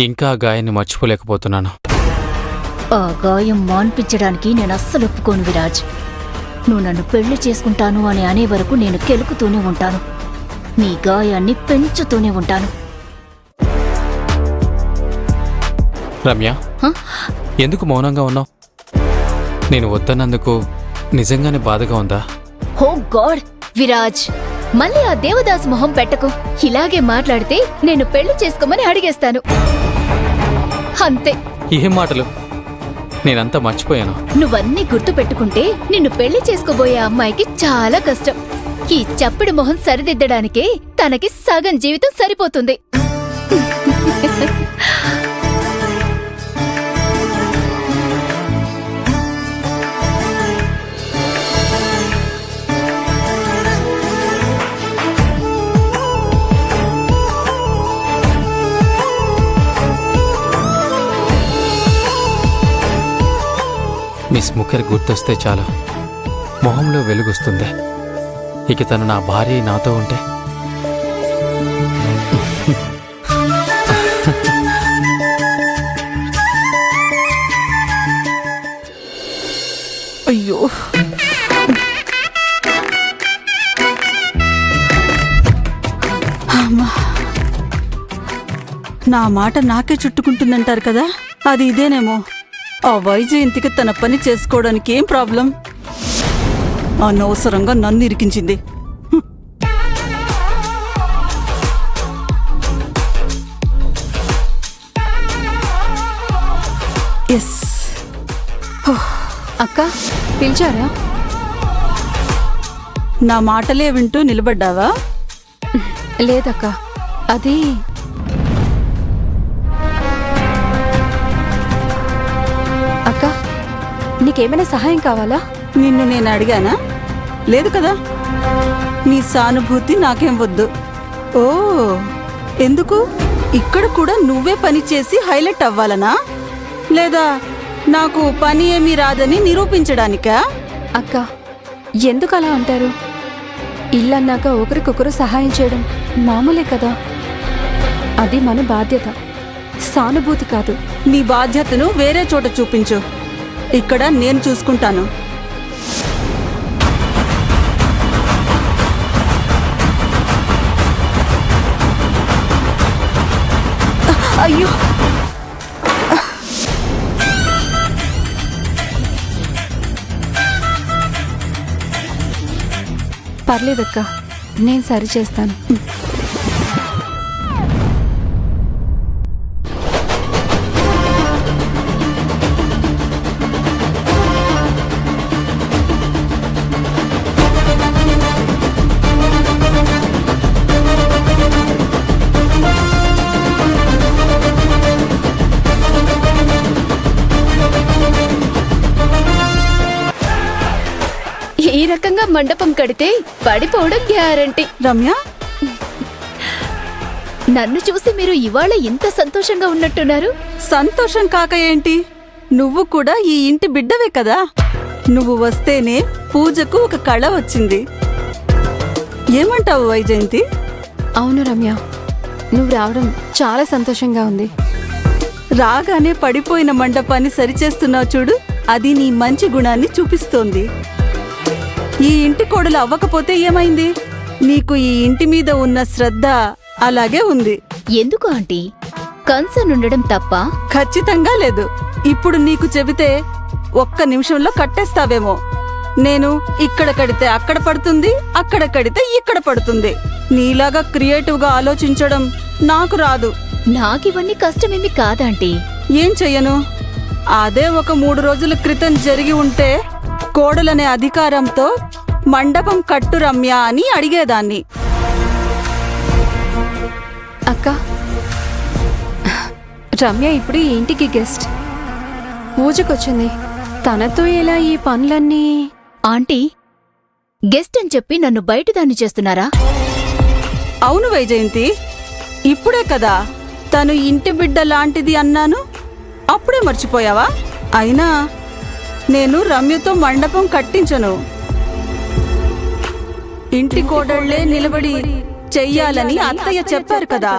ఇంకా ఆ గాయాన్ని మర్చిపోలేకపోతున్నాను. ఆ గాయం మాన్పించడానికి నేను అస్సలు ఒప్పుకోను విరాజ్. నువ్వు నన్ను పెళ్లి చేసుకుంటాను అని అనే వరకు నేను కెలుకుతూనే ఉంటాను. నీ గాయాన్ని పెంచుతూనే ఉంటాను. రమ్య, ఎందుకు మౌనంగా ఉన్నావు? నేను వద్దన్నందుకు నిజంగానే బాధగా ఉందా? హో గాడ్ విరాజ్, మళ్ళీ ఆ దేవదాస్ మొహం పెట్టకు. ఇలాగే మాట్లాడితే నేను పెళ్లి చేసుకోమని అడిగేస్తాను. అంతే. ఏం మాటలు? నేనంతా మర్చిపోయాను. నువ్వన్నీ గుర్తు పెట్టుకుంటే నిన్ను పెళ్లి చేసుకోబోయే అమ్మాయికి చాలా కష్టం. ఈ చప్పిడి మొహం సరిదిద్దడానికే తనకి సగం జీవితం సరిపోతుంది. మిస్ ముఖర్ గుర్తొస్తే చాలు మొహంలో వెలుగొస్తుంది. ఇక తను నా భార్య నాతో ఉంటే అయ్యో, నా మాట నాకే చుట్టుకుంటుందంటారు కదా, అది ఇదేనేమో. ఆ వైజయంతికి తన పని చేసుకోవడానికి ఏం ప్రాబ్లం? అనవసరంగా నన్ను ఇరికించింది. ఎస్. అక్క పిలిచారా? నా మాటలే వింటూ నిలబడ్డావా? లేదక్క, అది అక్క నీకేమైనా సహాయం కావాలా? నిన్ను నేను అడిగానా? లేదు కదా. నీ సానుభూతి నాకేం వద్దు. ఓ, ఎందుకు? ఇక్కడ కూడా నువ్వే పని చేసి హైలైట్ అవ్వాలనా? లేదా నాకు పని ఏమీ రాదని నిరూపించడానికా? అక్క ఎందుకు అలా అంటారు? ఇల్లన్నాక ఒకరికొకరు సహాయం చేయడం మామూలే కదా. అది మన బాధ్యత, సానుభూతి కాదు. నీ బాధ్యతను వేరే చోట చూపించు. ఇక్కడ నేను చూసుకుంటాను. అయ్యో, పర్లేదక్క, నేను సరి చేస్తాను. ఈ రకంగా మండపం కడితే పడిపోవడం గ్యారంటీ. రమ్య, నన్ను చూసి మీరు ఇవాళ ఇంత సంతోషంగా ఉన్నట్టున్నారు. సంతోషం కాక ఏంటి? నువ్వు కూడా ఈ ఇంటి బిడ్డవే కదా. నువ్వు వస్తేనే పూజకు ఒక కళ వచ్చింది. ఏమంటావు వైజయంతి? అవును రమ్య, నువ్వు రావడం చాలా సంతోషంగా ఉంది. రాగానే పడిపోయిన మండపాన్ని సరిచేస్తున్నావు చూడు, అది నీ మంచి గుణాన్ని చూపిస్తోంది. ఈ ఇంటి కోడలు అవ్వకపోతే ఏమైంది? నీకు ఈ ఇంటి మీద ఉన్న శ్రద్ధ అలాగే ఉంది. ఎందుకు ఆంటీ? కన్సర్న్ ఉండడం తప్ప? ఖచ్చితంగా లేదు. ఇప్పుడు నీకు చెబితే ఒక్క నిమిషంలో కట్టేస్తావేమో. నేను ఇక్కడ కడితే అక్కడ పడుతుంది, అక్కడ కడితే ఇక్కడ పడుతుంది. నీలాగా క్రియేటివ్గా ఆలోచించడం నాకు రాదు. నాకివన్నీ కష్టమేమి కాదాంటీ. ఏం చెయ్యను? అదే ఒక 3 రోజుల క్రితం జరిగి ఉంటే కోడలనే అధికారంతో మండపం కట్టు రమ్య అని అడిగేదాన్ని. అక్క, రమ్య ఇప్పుడు ఈ ఇంటికి గెస్ట్. పూజకొచ్చింది. తనతో ఎలా ఈ పనులన్నీ? ఆంటీ, గెస్ట్ అని చెప్పి నన్ను బయటదాన్ని చేస్తున్నారా? అవును వైజయంతి, ఇప్పుడే కదా తను ఇంటి బిడ్డ లాంటిది అన్నాను. అప్పుడే మర్చిపోయావా? అయినా నేను రమ్యతో మండపం కట్టించను. ఇంటి కోడళ్లే నిలబడి చెయ్యాలని అత్తయ్య చెప్పారు కదా.